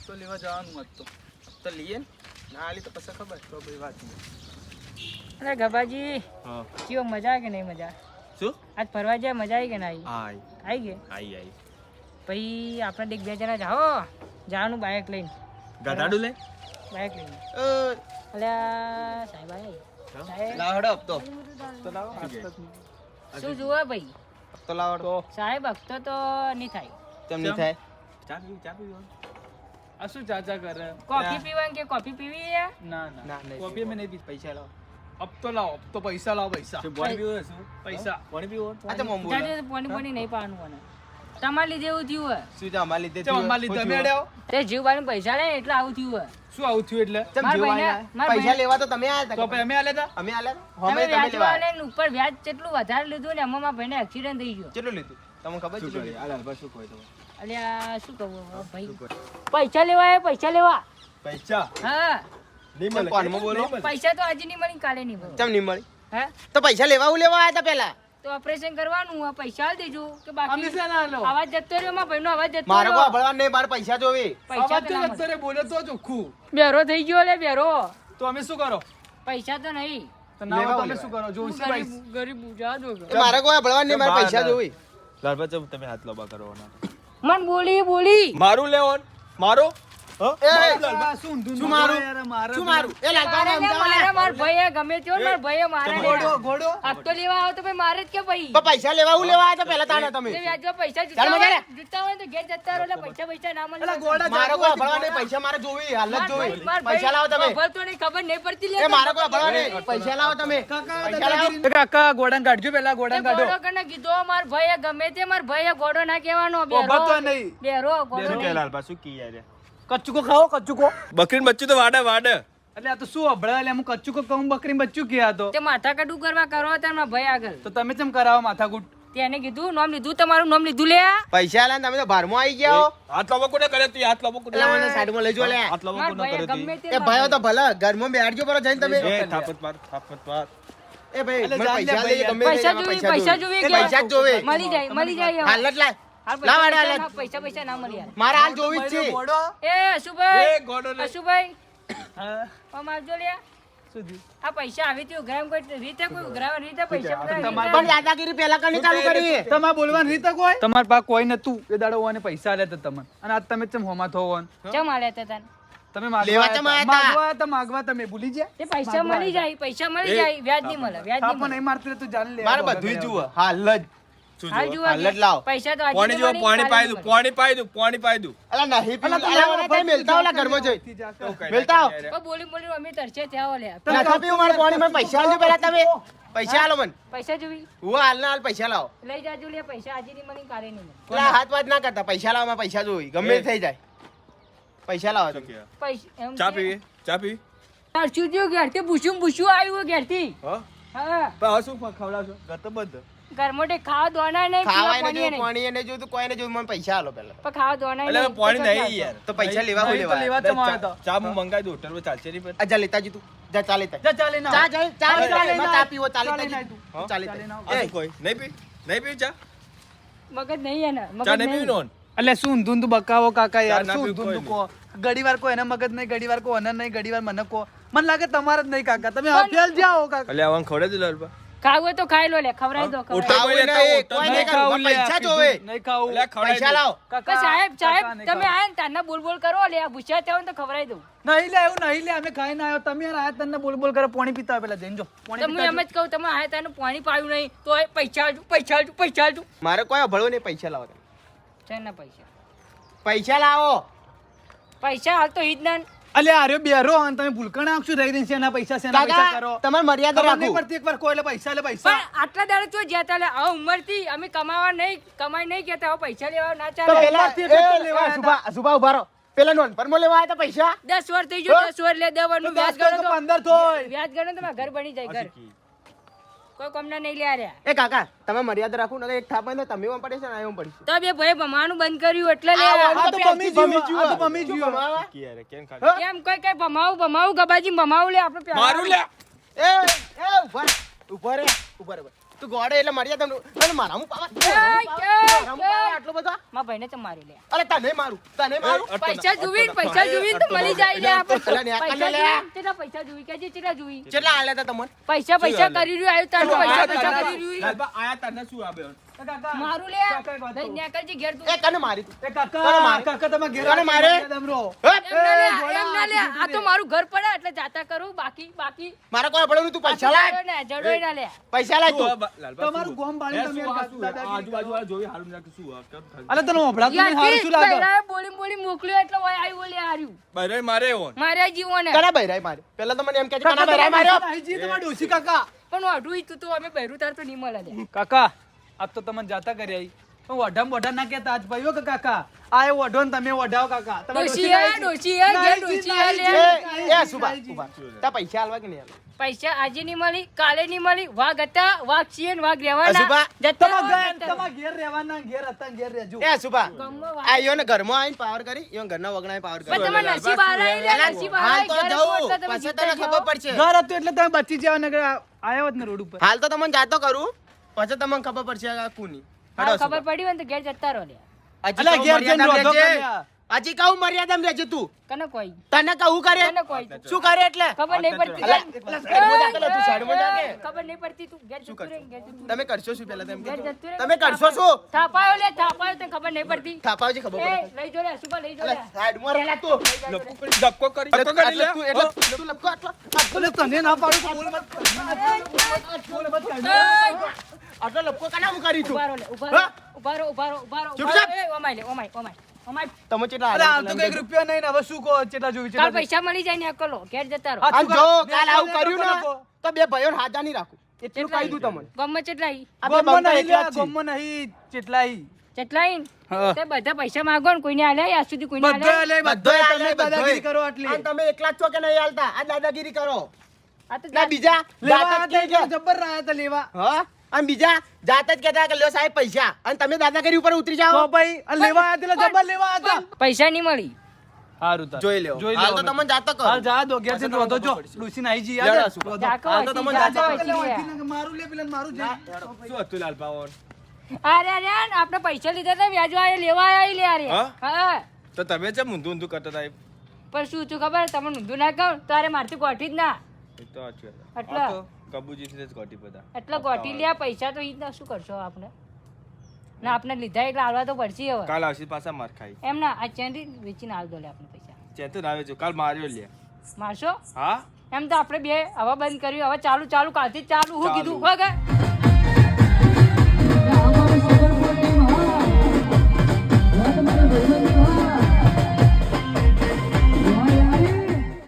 હપ્તો લેવા જવાનું મત તો લઈએ ના આલી તો પછી ખબર તો ભાઈ વાત અરે ગબાજી હા કેવો મજા કે નહીં મજા શું આજ ફરવા જાય મજા આવી કે ના આઈ આવી ગઈ આઈ પછી આપણે એક બે જણા જાઓ જવાનું બાઇક લઈને ગધાડું લે બાઇક લઈને અલ્યા સાહેબ આયા સાહેબ લાવડો હપ્તો તો લાવો શું જુઓ ભાઈ હપ્તો લાવડો સાહેબ હપ્તો તો નહીં થાય કેમ નહીં થાય ચા પીવું આ શું ચાચા કરે કોફી પીવાની કે કોફી પીવી યાર ના ના, ના નહીં. કોફી મેં નહીં પીધી. પૈસા લાવો હપ્તો લાવો હપ્તો પૈસા લાવો પૈસા પાણી પીવું શું પૈસા પાણી પીવું આ તો મમ બોલો જાજે પોણી નહીં પાવાનું મને તમારે લીધે એવું થયું હોય શું છે અમાર લીધે ચમ અમાર લીધે અમે અડ્યા તે જીવવાનું પૈસા લે એટલે આવું થયું હોય શું આવું થયું એટલે ચમ મારા જીવ ભાઈને- આયા? મારા પૈસા ભાઈને- લેવા તો તમે આયા તો હતા પછી અમે આલે તા અમે આલ્યા તમે અમે તમે વ્યાજ લેવા વાળાને ઉપર વ્યાજ કેટલું વધારે લીધું ને એમાં મારા ભાઈને એક્સિડન્ટ થઈ ગયો કેટલું લીધું તમને ખબર છે કરી આલે બસ શું કોઈ તો અલ્યા શું કહું હવે ભાઈ પૈસા લેવા આયા, પૈસા લેવા પૈસા હા નહીં ચમ કોનમાં બોલો પૈસા તો આજે નહીં મળી કાલે નહીં મળે ચમ નહીં મળી હે તો પૈસા લેવા હું લેવા આયા હતા પેલા તો ઓપરેશન કરવાનું આ પૈસા આલ દેજો કે અમે બાકી છે ના લો અવાજ જતો રહ્યો મારા ભાઈનો અવાજ જતો મારે રહ્યો કોઈ ભળવા નહીં મારે પૈસા જોવે પૈસા અવાજ તો તો ના જતો મળે. રે બોલે તો ચોખ્ખું બેરો થઈ ગયો લે બેરો તો અમે શું કરો પૈસા તો નહીં તો ના હોય તો અમે લેવા શું કરો જો હું ઉસી ભાઈ ગરીબ જા દો એ મારે કોઈ ભળવા નહીં મારે પૈસા જોવે લાલભાઈ તમે હાથ લોબા કરવાના મન બોલી મારું લેવન મારો એ શું ઊંધું શું મારું? યાર, મારે શું મારું એ લાલભાઈ મારે ને મારે માર ભાઈએ ગમે તેવો ને માર ભાઈએ મારે ને. ઘોડો ઘોડો હપ્તો લેવા આવો તો ભાઈ મારે જ કે ભાઈ પણ પૈસા લેવા હું લેવા આયા હતા પેલા તાણે તમે તે વ્યાજમાં પૈસા ચાલ મજા લે. જૂતા હોય તો ઘેર જતા રહો એટલે પૈસા ના મળે અલા ગોડા મારે જાગો કોઈ હતી, ભળવા નહીં ગોડા. પૈસા મારે જોવી હાલત માર જોવી ભાઈ- માર પૈસા લાવો તમે ખબર તો નહીં, ખબર નહીં પડતી લે એ મારે કોઈ ભળવા નહીં પૈસા લાવો તમે કાકા પૈસા લાવો દાદાગીરી- કાકા ગોડાને કાઢજો પેલા તે ગોડાને કાઢો ગોળો કને કીધો માર ભાઈએ ગમે તે માર ભાઈએ ગોળો ના કહેવાનો ખબર તો નહીં. બેરો ગોળો શું કે નહીં. લાલભાઈ શું કી યાર કચ્ચુકો ખાઓ કચ્ચુકો બકરીન બચ્ચું તો વાડે વાડે એટલે આ તો શું અભળા એટલે હું કચ્ચુકો કહું બકરી બચ્ચું કયા તો તે માથા કડું કરવા કરો તાર માર ભાઈ આગળ તો તમે કેમ કરાવો માથાકૂટ તેને કીધું નામ લીધું તમારું નામ લીધું લે પૈસા લાવીને તમે તો ભારમાં આવી ગયા હો હાથ લોબો કોને કરે તું હાથ લોબો કોને એટલે મને સાઈડમાં લઈ જો લે હાથ લોબો માર કોને ભાઈએ કરે ગમે તું તે એ ભાઈઓ તો ભલે ઘરમાં બેઠજો પર જઈને તમે એ થાપત માર એ ભાઈ એટલે મને જાન પૈસા લે લઈએ ભાઈ, ગમે તે પૈસા એમાં જોવી પૈસા જોવી એ પૈસા જ જોવે મળી જાય હાલત લાય હાલ લાવ આડા પૈસા હાલત. પૈસા ના મળી યાર મારે હાલ જોવી જ છે ગોડો એ અશુભાઈ એ ગોડો ને. અશુભાઈ હા, આમ આવજો લે શું થયું? આ પૈસા આવી હતી ઉઘરામ કોઈ રીતે પૈસા બધા તમારે પણ દાદાગીરી પેલા કની ચાલુ કરી તમારે બોલવાની રીત કોઈ તમારા પાસે કોઈ નતું એ દાડો ઓને પૈસા આલ્યા તા તમને અને આજ તમે ચમ હોમા થો ઓન ચમ આલ્યા હતા તને તમે લેવા ચમ આયા તા? માગવા તમે ભૂલી ગયા તે પૈસા મળી જાય વ્યાજ નહીં મળે વ્યાજ નહીં થાપો મળે નહીં મારતી તું જાન લે મારે બધું જુઓ હાલ જ શું હાલ જોવો? જુઓ હાલ જ લાવો. પૈસા તો આજે પાણી નહીં જો મળી, પાણી કાલે પાઈ નહીં દઉં મળે. પાણી પાઈ દઉં અલા નહીં પીવું. અલા, અલા, ઓલા તમે મેલતા ઓલા ઘરમાં જઈ મેલતા આવો. પણ બોલી અમે તરસે થયા લે નથી પીવું મારે પાણી મને પૈસા આલજો પેલા તમે પૈસા આલો મને પૈસા જોવી હું હાલ ના હાલ પૈસા લાવો લઈ જાજો લે પૈસા આજે નહીં મળી કાલે નહીં મળે પેલા હાથ વાત ના કરતા પૈસા લાવો મારે પૈસા જોવી ગમે તે થઈ જાય પૈસા લાવો શું તમે. કે? પૈસા એમ ચા કે- પીવી ચા પીવી તરસ્યું થયું ઘેરથી પૂછ્યું આવ્યું ઘેરથી હા હા પણ હવે શું ખવડાવશો ઘર તો બંધ ઘરમાં તે ખાવા દોના નહીં ખાવાય પીવા ને પાણી જોયું પાણી એને જોયું કોઈને જોયું મને પૈસા આલો પેલા પણ ખાવા દોના એટલે હવે પાણી નહીં યાર તો પૈસા લેવા હું નહીં તો લેવા લેવા ચમ આવ્યા તા? ચા હું મંગાવી દઉં હોટલમાં ચાલશે નહીં પણ આ જા લેતા જી તું જા ચા લેતા જા ચાલે ના ચા ચા ચા ચાલે લેતા ના. ચા પીવો ચા ચાલે લેતા ના જી તું. તું ચા ચાલે લેતા ના. આ શું કોઈ નહીં પી ચા મગજ નહીં એને ચા મગજ નહીં પીવી નહીં નોન એટલે શું ઊંધું તું બકાવો કાકા યાર ના શું પીવું ઊંધું કોઈ કો ઘડી વાર કોઈ એને મગજ નહીં ઘડી વાર કોઈ એને નહીં ઘડી વાર મને કો મને લાગે તમારે જ નહીં કાકા તમે ફેલ જાઓ કાકા એટલે આવા ખવડે જ લાલબા ખાવું હોય તો ખાઈ લો લે ખવડાવી દો ખવડાવી ઉઠો. ખાવું નહીં, કોઈ નહીં ખાવું, લે, પૈસા જોવે નહીં ખાવું એટલે ખવડાવી પૈસા દઉં. લાવો કાકા તો સાહેબ કાકા નહીં તમે ખાવું. આયા ને તારના બોલ બોલ કરો લે આ ભૂસ્યા થયા હોય ને તો ખવડાવી દઉં નહીં લે એવું નહીં લે અમે ખાઈને આવ્યો તમે યાર આયા તને બોલ બોલ કરે પાણી પીતા હોય પેલા જઈને જો તો પાણી હું એમ જ કહું તમે આયા તાનું પાણી પાયું નહીં તો એ પૈસા આલજો મારે કોઈ ભળવું નહીં પૈસા લાવો તમે. શેના પૈસા પૈસા લાવો પૈસા હાલ તો હિજ ના અલે આર્યો બેરો અને તમે ભૂલકણ આંખશું રહી દઈને શેના પૈસા કરો કાકા તમારે મર્યાદા ખબર નહીં રાખો પડતી એકવાર કોઈ એટલે પૈસા લે પૈસા પણ આટલા દાડે તો જ્યાં તાલે આ ઉંમરથી અમે કમાઈ નહીં કેતા હવે પૈસા લેવા ના તો ચાલે પેલા ઉંમરથી એટલે એ, લેવા એ, સુભા ઉભા રહો પેલા નોન પર લેવા આવ્યા તા પૈસા 10 વર્ષ થઈ ગયો 10 વર્ષ લે દેવાનું વ્યાજ ગણો તો 15 થોય વ્યાજ ગણો તો ઘર બની જાય ઘર કોઈ કમના નહીં લે રહ્યા એ કાકા તમે મર્યાદા રાખો ને એક થાપ તો તમે પણ પડે છે ને આયો પણ પડશે તો બે ભાઈ ભમાવાનું બંધ કર્યું એટલે લે આ તો પમી જીવ આ તો પમી જીવ ભમાવા. કી યાર કેમ ખાધું? કેમ કઈ ભમાવું ગબાજી ભમાવું લે આપણે મારું લે એ ઉભા રે ઉભા રે તું ગોળે એટલે મર્યાદા અરે મારા હું પાવા આટલો બધો મારા ભાઈને ચમ મારી લે અરે તને મારું પૈસા જોવી તો મળી જાય લે અલા, ને આ પૈસા કને લે. જોવી, કેટલા પૈસા જોવી કેજે કેટલા જોવી કેટલા આલ્યા તા તમને પૈસા કરી રહ્યું આવ્યું તારું પૈસા કરી રહ્યું લાલબા આયા તને શું આપે કાકા મારું લે કાકા એક વાત કહું. લઈ નેકળજે ઘેર તું એ કને મારી તું એ કાકા કોને મારે? કાકા તમે ઘેર કોને મારે? દમરો હટ! એમ ના લે, ઘોડા, એમ ના લે. આ તો મારું ઘર પડે એટલે જાતા કરું બાકી મારા કોઈ પડેલું તું પૈસા લાય ને જડોય ના લે પૈસા લાય તું તમારું ગોમ બાળી તમે યાર દાદાગીરી આજુબાજુ વાળા જોઈ હારું નાખે શું આ કેમ થાય? અલે તને ઓભળાતું નહીં યાર હારું શું લાગે બૈરાએ બોલી મોકલ્યો એટલે ઓય આવ્યો લે હાર્યું બરે મારે ઓન માર્યા જીવોને કના બૈરાય મારે પેલા તો મને એમ કે કના બૈરાય માર્યો નહીં જી તમારા ડોશી કાકા પણ વાઢું તું તો અમે બૈરું તાર તો નહીં મળે લે કાકા આજ તો તમને જાતા કરી આવી પણ વઢામ વઢા ના કહેતા આજ ભાઈઓ કે કાકા આ એ વઢો ને તમે વઢાવો કાકા તમારા ડોશી હે, ઘેર ડોશી હે લે. એ સુભા ઉભા તા પૈસા આલવા કે નહીં આલવા? પૈસા આજે નહીં મળી કાલે નહીં મળી વાઘ હતા વાઘ છીએ ને વાઘ રહેવાના અશુભા, જતા તમારા ઘેર રહેવાના ઘેર હતા ઘેર રહેજો એ સુભા ગમમાં વાઘ. આ ઈયો ને ઘરમાં આવીને પાવર કરી ઈયો ઘરના વગણાએ પાવર કરી પણ તમારે નસીબ હારાઈ લે, નસીબ હાલ હારાઈ. તો ઘર જવું પહોંચતા તમે પછી જીવતા તને જાઓ. ખબર પડશે ઘર હતું એટલે તમે બચી જાવ ને આયા હોત ને રોડ ઉપર હાલ તો તમને જાતો કરું પછી તમને ખબર પડશે આ કોની હા, ખબર પડી હોય ને તો ઘેર જતા રહો લે અલા, ઘેર જઈને રોધો કર્યા. હજી કહું મર્યાદામાં રહેજે તું કને કોઈ તને કહું કરે કને કોઈ શું કરે એટલે ખબર નહીં પડતી અલા, પેલા સાઈડમાં જા, પેલા તું સાઈડમાં જા કે. ખબર નહીં પડતી તું ઘેર જતું રહે, ઘેર જતું રહે. તમે કરશો શું પેલા તેમ ઘેર કહેજો. જતું રહે. તમે કરશો શું થાપાયો લે થાપાયો તને ખબર નહીં પડતી થાપાવજી ખબર એ પડે લઈ જો લે સુભા લઈ જો લે અલા, સાઈડમાં રહેલા તું ધક્કો કરી લે તું એટલે તું લપકો આટલો એટલે તને ના પાડું બોલ મત આટલો લપકો કાના હું કરી તું ઉભા રહો લે ઉભા હા? રહો ઉભા રહો ઉભા રહો ઉભા રહો ચૂપચાપ. એ ઓમાય લે ઓમાય તમે કેટલા અરે હાલ આલ્યા તો કઈક રૂપિયા નહીં ને હવે શું કહો ચેટલા જોવી કાલ ચેટલા પૈસા મળી જાય ને અકલો ઘેર જતા રહો હા. આમ જો બે કાલ આવું બે કર્યું લોકો. ને તો બે ભાઈઓને હાજા નહીં રાખું એટલું કહી દઉં તમને ગમે ચેટલા ઈ આ બે ગોમમાં બંકા નહીં એકલા લ્યા, જ છે. ગોમમાં નહીં ચેટલા ઈ. ચેટલા ઈ હા. તે બધા પૈસા માંગો ને કોઈને આલ્યા આજ સુધી કોઈને બધોય આલ્યા લે, બધોય બધોય આલે, તમે દાદાગીરી બધોય. કરો આટલી અને તમે એકલા જ છો કે નહીં હાલતા આ દાદાગીરી કરો આ તો ના બીજા લેવા જાત જ હતા કહે એટલે જબ્બર રહ્યા હતા લેવા હા અને બીજા જાત જ કહેતા કે લ્યો સાહેબ પૈસા અને તમે દાદાગીરી ઉપર ઉતરી તો જાઓ ભાઈ આ લેવા આવ્યા હતા એટલે જબ્બર લેવા હતા પૈસા નહીં મળી હારું તાર. જોઈ લેવો જોઈ હાલ તો લેવો તમે જાતો કરો હાલ જા દો ઘેર જઈને રોધો જો ડૂસીને આઈ જી લેવડો યાર શું? રોધો. જાકો હાલ તો હસી, તમને જાકો જાતો હસી લે. ઓળખીને મારું લે પેલા મારું જઈ શું હતું લાલબા ઓન અરે અરે આપણે પૈસા લીધા હતા વ્યાજો આયા લેવા આયા લે અરે હા? હા તો તમે ચમ ઊંધું ઊંધું કરતા હતા પણ શું થયું ખબર તમને ઊંધું ના કહું તારે મારથી ગોઠી જ ના એ તો સાચું હતું. એટલે આ તો કબૂજીથી જ કોટી બધા એટલે ગોઠી લ્યા પૈસા તો ઈ જ ના શું કરશો આપણે ના આપણે લીધા એટલે આલવા તો પડશે હવે કાલ આવશે પાછા માર ખાઈ એમ ના આ ચેન્ડી વેચીને આલ દો લે આપણે પૈસા ચેતન આવે છે કાલ માર્યો લે મારશો હા એમ તો આપણે બે હવે બંધ કર્યું હવે ચાલુ કાલથી જ ચાલુ હું ચાલુ. કીધું વગર